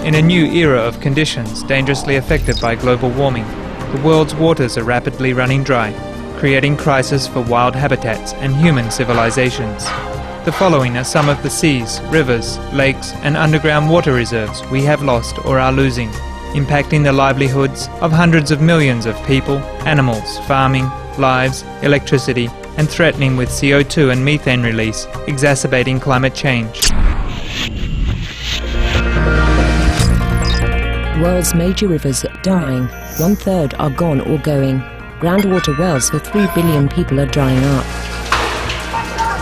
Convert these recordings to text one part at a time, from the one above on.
In a new era of conditions dangerously affected by global warming, the world's waters are rapidly running dry, creating crisis for wild habitats and human civilizations. The following are some of the seas, rivers, lakes and underground water reserves we have lost or are losing, impacting the livelihoods of hundreds of millions of people, animals, farming, lives, electricity, and threatening with CO2 and methane release, exacerbating climate change. World's major rivers are dying. 1/3 are gone or going. Groundwater wells for 3 billion people are drying up.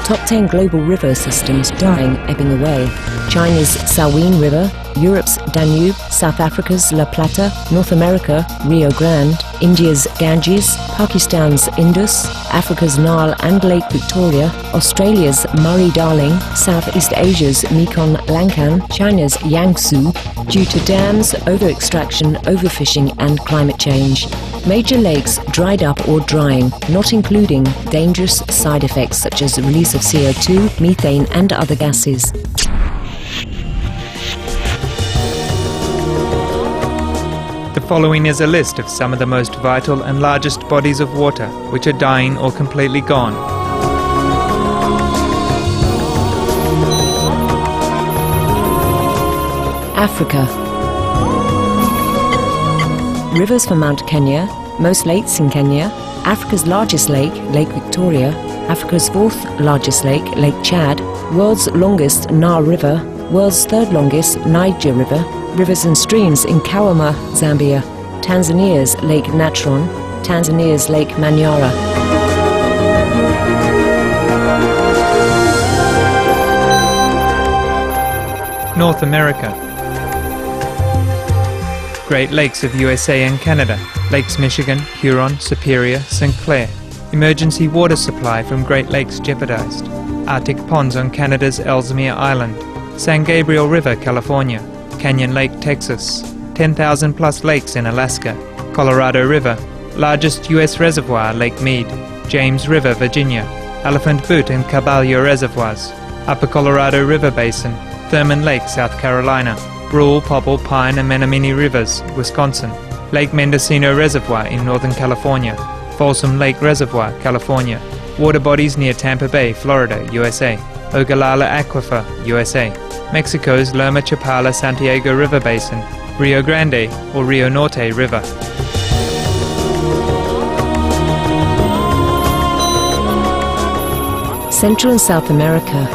Top 10 global river systems dying, ebbing away. China's Salween River, Europe's Danube, South Africa's La Plata, North America, Rio Grande, India's Ganges, Pakistan's Indus, Africa's Nile and Lake Victoria, Australia's Murray-Darling, Southeast Asia's Mekong Lankan, China's Yangtze, due to dams, over-extraction, overfishing and climate change. Major lakes dried up or drying, not including dangerous side effects such as the release of CO2, methane and other gases. The following is a list of some of the most vital and largest bodies of water which are dying or completely gone. Africa. Rivers from Mount Kenya, most lakes in Kenya, Africa's largest lake, Lake Victoria, Africa's fourth largest lake, Lake Chad, world's longest Nile River, world's third longest Niger River, rivers and streams in Kawama, Zambia, Tanzania's Lake Natron, Tanzania's Lake Manyara. North America. Great Lakes of USA and Canada, Lakes Michigan, Huron, Superior, St. Clair. Emergency water supply from Great Lakes jeopardized. Arctic ponds on Canada's Ellesmere Island. San Gabriel River, California. Canyon Lake, Texas. 10,000 plus lakes in Alaska. Colorado River. Largest U.S. reservoir, Lake Mead. James River, Virginia. Elephant Butte and Caballo Reservoirs. Upper Colorado River Basin. Thurman Lake, South Carolina. Brule, Popple, Pine and Menominee Rivers, Wisconsin. Lake Mendocino Reservoir in Northern California. Folsom Lake Reservoir, California. Water bodies near Tampa Bay, Florida, USA. Ogallala Aquifer, USA. Mexico's Lerma Chapala Santiago River Basin. Rio Grande or Rio Norte River. Central and South America.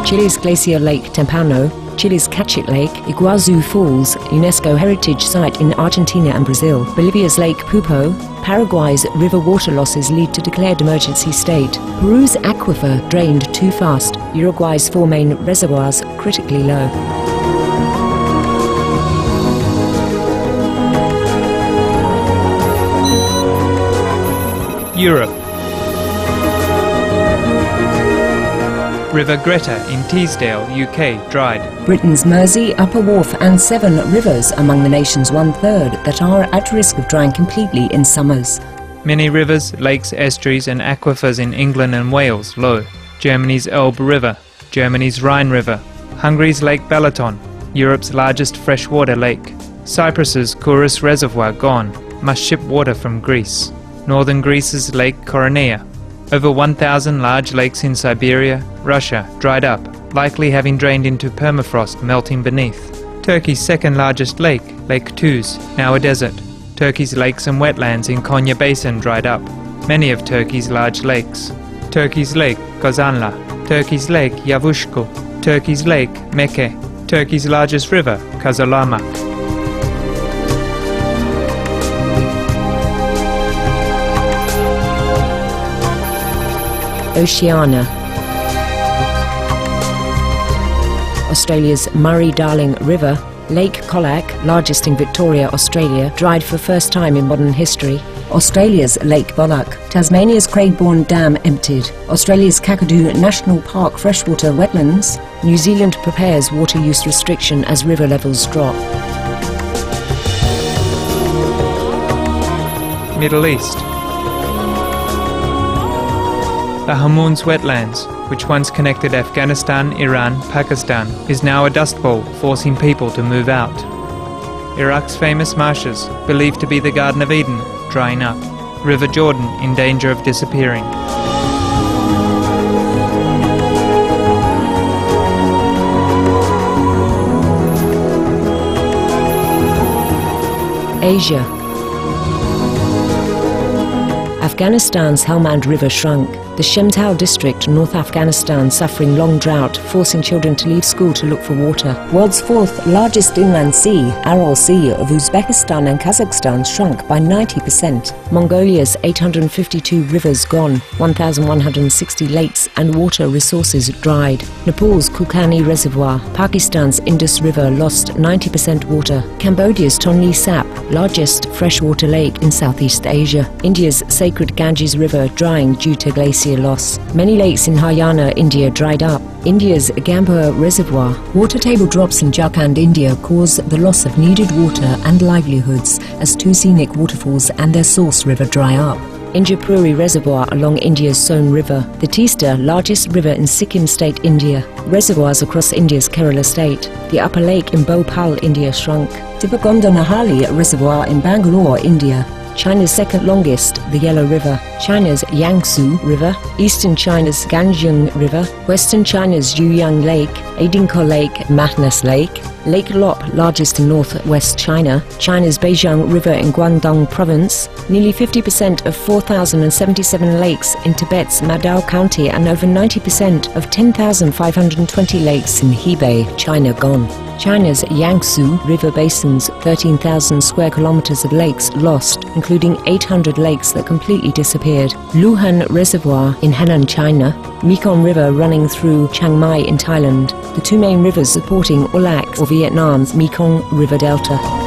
Chile's Glacier Lake Tempano, Chile's Cachet Lake, Iguazu Falls, UNESCO Heritage Site in Argentina and Brazil, Bolivia's Lake Pupo, Paraguay's river water losses lead to declared emergency state, Peru's aquifer drained too fast, Uruguay's 4 main reservoirs critically low. Europe. River Greta in Teesdale, UK, dried. Britain's Mersey, Upper Wharfe and Severn rivers among the nation's 1/3 that are at risk of drying completely in summers. Many rivers, lakes, estuaries and aquifers in England and Wales, low. Germany's Elbe River, Germany's Rhine River, Hungary's Lake Balaton, Europe's largest freshwater lake. Cyprus's Kouros Reservoir gone, must ship water from Greece. Northern Greece's Lake Koroneia. Over 1,000 large lakes in Siberia, Russia, dried up, likely having drained into permafrost melting beneath. Turkey's second largest lake, Lake Tuz, now a desert. Turkey's lakes and wetlands in Konya Basin dried up. Many of Turkey's large lakes. Turkey's Lake Kozanla, Turkey's Lake Yavushko, Turkey's Lake Meke, Turkey's largest river, Kazalamak. Oceania. Australia's Murray-Darling River, Lake Colac, largest in Victoria, Australia, dried for first time in modern history. Australia's Lake Bolac, Tasmania's Craigbourne Dam emptied. Australia's Kakadu National Park freshwater wetlands. New Zealand prepares water use restriction as river levels drop. Middle East. The Hamoun's wetlands, which once connected Afghanistan, Iran, Pakistan, is now a dust bowl, forcing people to move out. Iraq's famous marshes, believed to be the Garden of Eden, drying up. River Jordan in danger of disappearing. Asia. Afghanistan's Helmand River shrunk. The Shemtau district, North Afghanistan, suffering long drought, forcing children to leave school to look for water. World's fourth largest inland sea, Aral Sea of Uzbekistan and Kazakhstan, shrunk by 90%. Mongolia's 852 rivers gone, 1,160 lakes and water resources dried. Nepal's Kukani Reservoir, Pakistan's Indus River lost 90% water. Cambodia's Tonle Sap, largest freshwater lake in Southeast Asia. India's sacred Ganges River drying due to glacier loss. Many lakes in Haryana, India dried up. India's Gambur Reservoir. Water table drops in Jharkhand, India cause the loss of needed water and livelihoods as two scenic waterfalls and their source river dry up. Indrapuri Reservoir along India's Son River. The Teesta, largest river in Sikkim state, India. Reservoirs across India's Kerala state. The upper lake in Bhopal, India shrunk. Tipagonda Nahali Reservoir in Bangalore, India. China's second longest, the Yellow River. China's Yangtze River. Eastern China's Ganjing River. Western China's Yuyang Lake. Adinko Lake, Mahtnas Lake. Lake Lop, largest in northwest China. China's Beijiang River in Guangdong province. Nearly 50% of 4,077 lakes in Tibet's Madao County and over 90% of 10,520 lakes in Hebei, China gone. China's Yangtze River basin's 13,000 square kilometers of lakes lost, including 800 lakes that completely disappeared. Luhan Reservoir in Henan, China. Mekong River running through Chiang Mai in Thailand. The two main rivers supporting Ulak or Vietnam's Mekong River Delta.